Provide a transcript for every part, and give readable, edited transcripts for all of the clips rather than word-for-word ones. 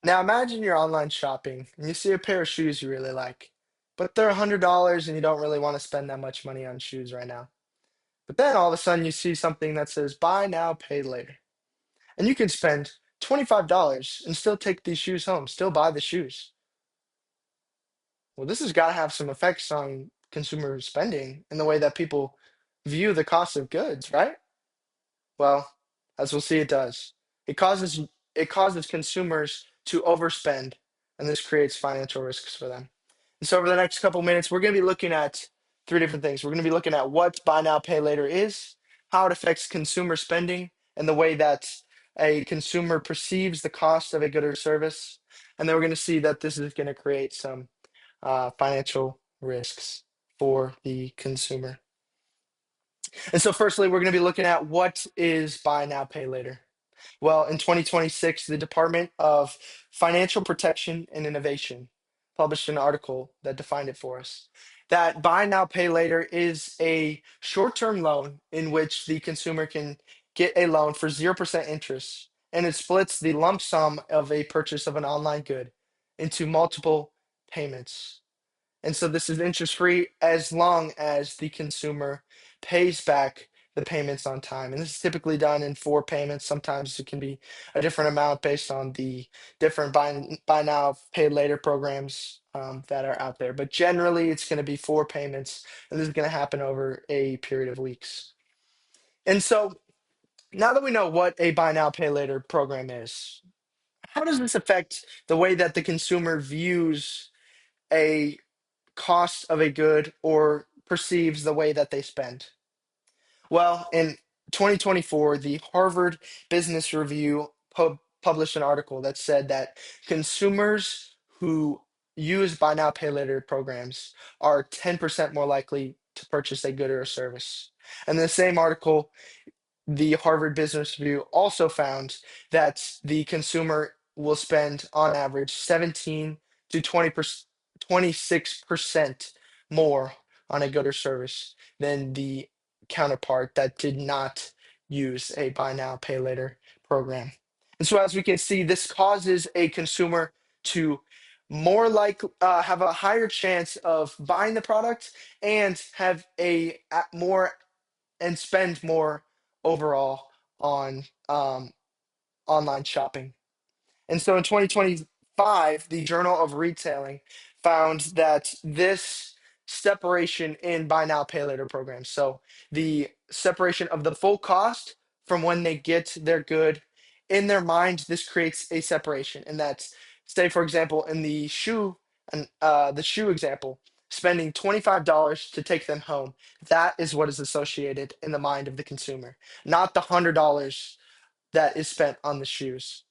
Now imagine you're online shopping and you see a pair of shoes you really like, but they're $100 and you don't really want to spend that much money on shoes right now. But then all of a sudden you see something that says buy now, pay later. And you can spend $25 and still take these shoes home, still buy the shoes. Well, this has got to have some effects on consumer spending and the way that people view the cost of goods, right? Well, as we'll see, it does. It causes it causes consumers to overspend, and this creates financial risks for them. And so, over the next couple minutes, we're going to be looking at three different things. We're going to be looking at what buy now, pay later is, how it affects consumer spending, and the way that a consumer perceives the cost of a good or service. And then we're going to see that this is going to create some financial risks for the consumer. And so, firstly, we're going to be looking at what is buy now, pay later. Well, in 2026, the Department of Financial Protection and Innovation published an article that defined it for us. That buy now, pay later is a short term loan in which the consumer can get a loan for 0% interest, and it splits the lump sum of a purchase of an online good into multiple payments. And so this is interest free as long as the consumer pays back the payments on time. And this is typically done in four payments. Sometimes it can be a different amount based on the different buy now, pay later programs that are out there. But generally, it's going to be four payments, and this is going to happen over a period of weeks. And so now that we know what a buy now, pay later program is, how does this affect the way that the consumer views a cost of a good or perceives the way that they spend? Well, in 2024, the Harvard Business Review published an article that said that consumers who use buy now, pay later programs are 10% more likely to purchase a good or a service. And the same article, the Harvard Business Review also found that the consumer will spend on average 17 to 26% more on a good or service than the counterpart that did not use a buy now, pay later program. And so, as we can see, this causes a consumer to have a higher chance of buying the product and have a more and spend more overall on online shopping. And so in 2025, the Journal of Retailing found that this separation in buy now, pay later programs, so the separation of the full cost from when they get their good in their mind, this creates a separation. And that's, say, for example, in the shoe example, spending $25 to take them home. That is what is associated in the mind of the consumer, not the $100 that is spent on the shoes.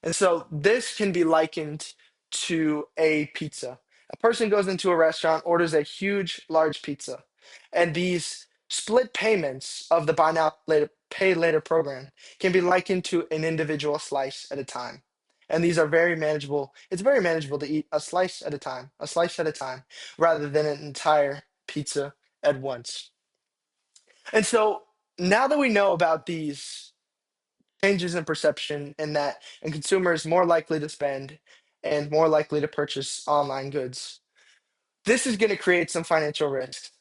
And so this can be likened to a pizza. A person goes into a restaurant, orders a huge, large pizza, and these split payments of the buy now, later, pay later program can be likened to an individual slice at a time. And these are very manageable. It's very manageable to eat a slice at a time, rather than an entire pizza at once. And so now that we know about these changes in perception and consumers more likely to spend and more likely to purchase online goods, this is going to create some financial risks.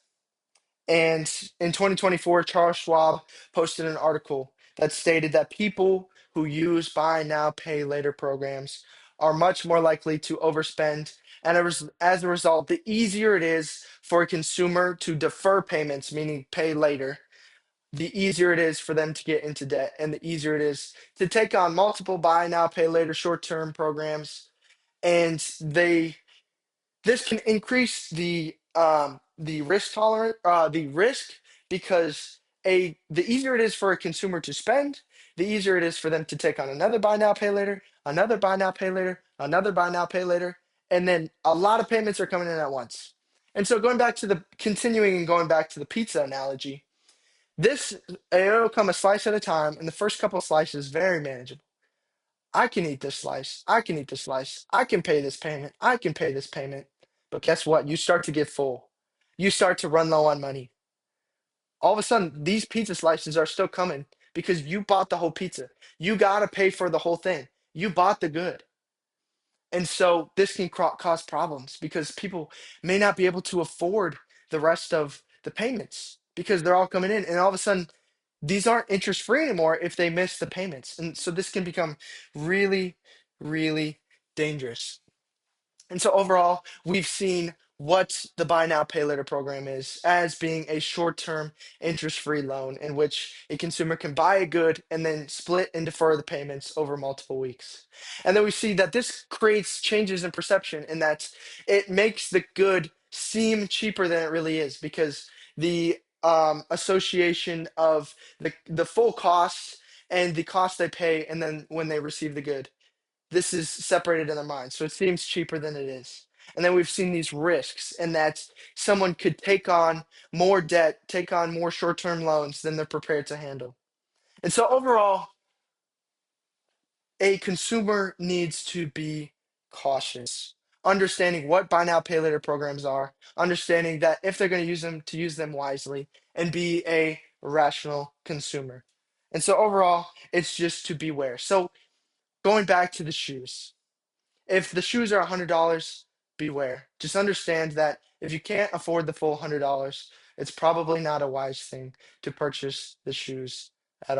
And in 2024, Charles Schwab posted an article that stated that people who use buy now, pay later programs are much more likely to overspend. And as a result, the easier it is for a consumer to defer payments, meaning pay later, the easier it is for them to get into debt, and the easier it is to take on multiple buy now, pay later short-term programs. And this can increase the risk tolerant the risk, because the easier it is for a consumer to spend, the easier it is for them to take on another buy now, pay later, another buy now, pay later, another buy now, pay later, and then a lot of payments are coming in at once. And so going back to the pizza analogy, this it'll come a slice at a time, and the first couple of slices very manageable. I can eat this slice. I can eat this slice. I can pay this payment. I can pay this payment. But guess what? You start to get full. You start to run low on money. All of a sudden, these pizza slices are still coming because you bought the whole pizza. You got to pay for the whole thing. You bought the good. And so this can cause problems because people may not be able to afford the rest of the payments because they're all coming in. And all of a sudden, these aren't interest free anymore if they miss the payments. And so this can become really, really dangerous. And so overall, we've seen what the buy now, pay later program is as being a short term interest free loan in which a consumer can buy a good and then split and defer the payments over multiple weeks. And then we see that this creates changes in perception in that it makes the good seem cheaper than it really is because the association of the full cost and the cost they pay and then when they receive the good, this is separated in their mind. So it seems cheaper than it is. And then we've seen these risks, and that someone could take on more debt, take on more short term loans than they're prepared to handle. And so overall, a consumer needs to be cautious, understanding what buy now, pay later programs are, understanding that if they're going to use them wisely, and be a rational consumer. And so overall, it's just to beware. So going back to the shoes, if the shoes are $100, beware. Just understand that if you can't afford the full $100, it's probably not a wise thing to purchase the shoes at all.